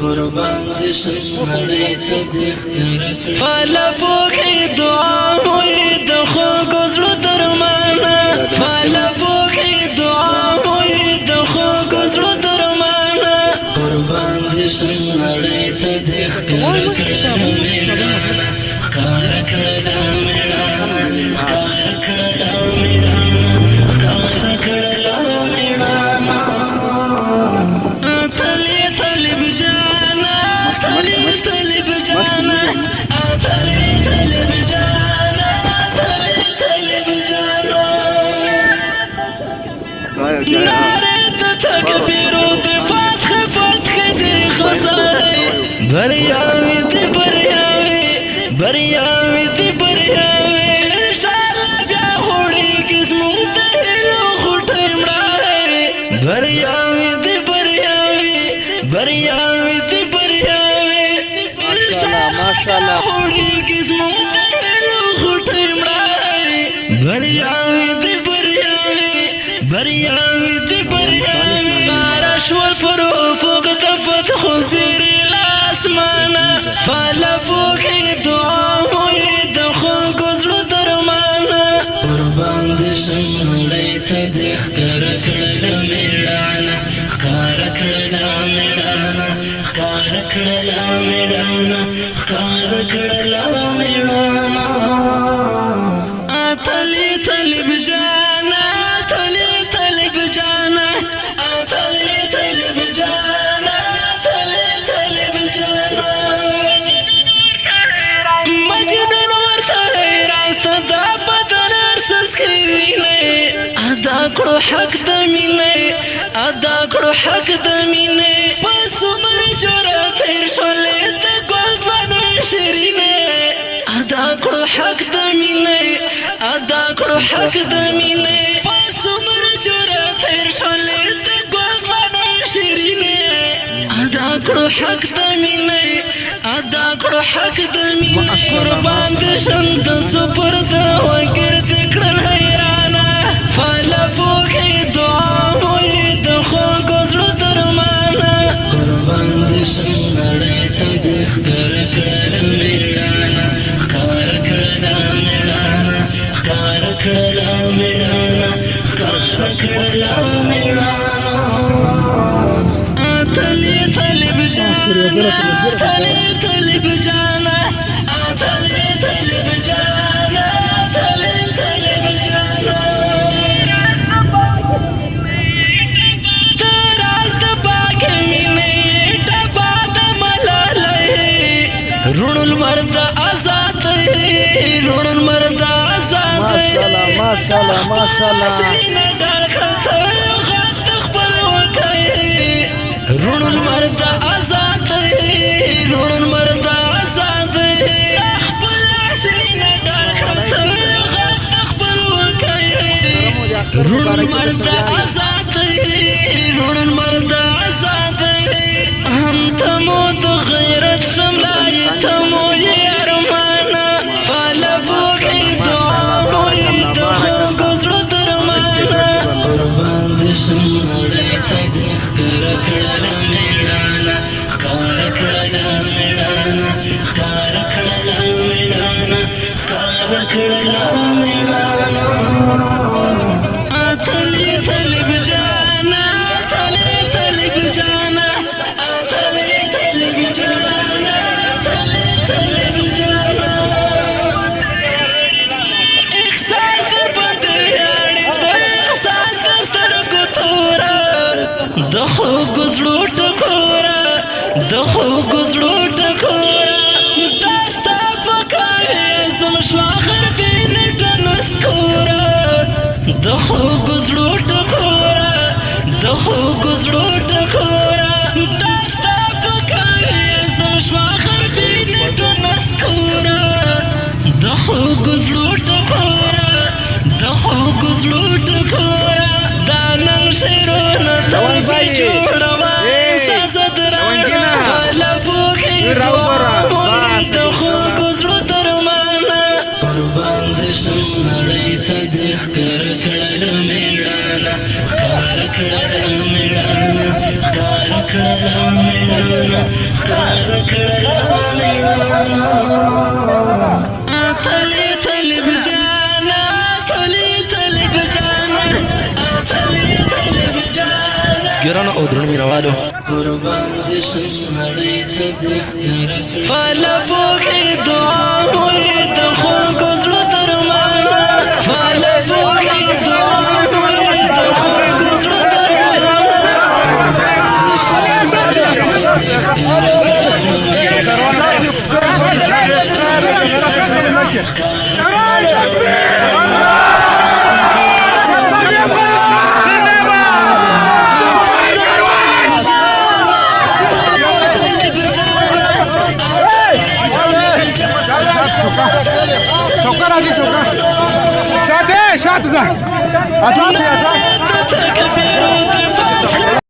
قربان دي شمړې ته دې ښکر فالا پوکې دعا موي د خوږو زړه درمانه فالا پوکې دعا موي د خوږو زړه درمانه قربان دي شمړې ته دې ښکر کړه میړانه ښکار کړه میړانه ښکار کړه میړانه ښکار کړه میړانه طالب جانا طالب جانا طالب جانا طالب جانا نعرة تكبير وفتح فتح دي خسارة برياوي دي برياوي برياوي دي برياوي إن شاء الله بيا خوڑي قسمو تهلو خوٹر مڑاوي برياوي دي برياوي برياوي دي برياوي ماشاءالله خوڑي قسمو تهلو خوٹر مڑاوي برياوي دي برياوي برياوي دي برياوي رشوة فروفوق دفت خزيري الاسمانا فالا فوقي دعا موي دخو گزلو درمانا قربان دي شمړې ته دې ښکر کړه میړانه ښکار کړه میړانه ښکار کړه میړانه ښکار کړه میړانه طالب جانا طالب جانا طالب جانا طالب جانا مجنون ورته راسته د بدن ارسس کوي ادا کړو حق د مینې ادا کړو حق د مینې پس عمر جوړه تیر شولې د ګل ځوان شیرینې ادا کړو حق د مینې ادا کړو حق د مینې پس عمر جوړه تیر شولې د ګل ځوان شیرینې ادا کړو حق د مینې ادا کړو حق د مینې قربان دې شم د سپر د وګرد کړل حیرانه فالا پوکې دعا موي د خوږو زړه درمانه قربان دې شم نړۍ ته دې ښکر کړه میړانه ښکار کړه میړانه ښکار کړه میړانه ښکار کړه میړانه طالب جانا طالب جانا طالب جانا طالب جانا تراز د باغ مینې ټپا د ملالۍ رون المرد آزاد رون المرد آزاد ماشاءالله ماشاءالله سینه ډال کړه غت خپل وکړي رون المرد آزاد رون المرد آزاد خپل سینه ډال کړه غت خپل وکړي رون المرد آزاد رون المرد آزاد هم تمو د غیرت شملای تمو یارمانا فالا پوکې دعا موي د خوږو زړه درمانا قربان دې شمړې ته دې ښکر کړه میړانه ښکار کړه میړانه ښکار کړه میړانه ښکار کړه میړانه طالب جانا طالب جانا طالب جانا طالب جانا احساس د بدیاړي د احساس د سترګو تورا د خوږو زړه ټکورا د خوږو زړه ټکورا داستا پکاوي زم شواخر بین ټنسکورا د خوږو زړه ټکورا د خوږو زړه ټکورا داستا پکاوي زم شواخر بین ټنسکورا د خوږو زړه ټکورا د خوږو زړه ټکورا دا نن شعرونه توفی جوړوه سازد رانا فالا پوکې دعا موي د خوږو زړه درمانه قربان دې شم نړۍ ته دې ښکر کړه میړانه ښکار کړه میړانه ښکار کړه میړانه اتلی تلی بجانا اتلی تلی بجانا اتلی تلی بجانا ګرانو او درنو مینوالو قربان دې شم نړۍ ته دې فاله پوهې دعا وې د خوږو زړه درمانه فاله پوهې دعا وې د خوږو زړه شوكر هذه شوكر شاد ايه شاد ذا اطلع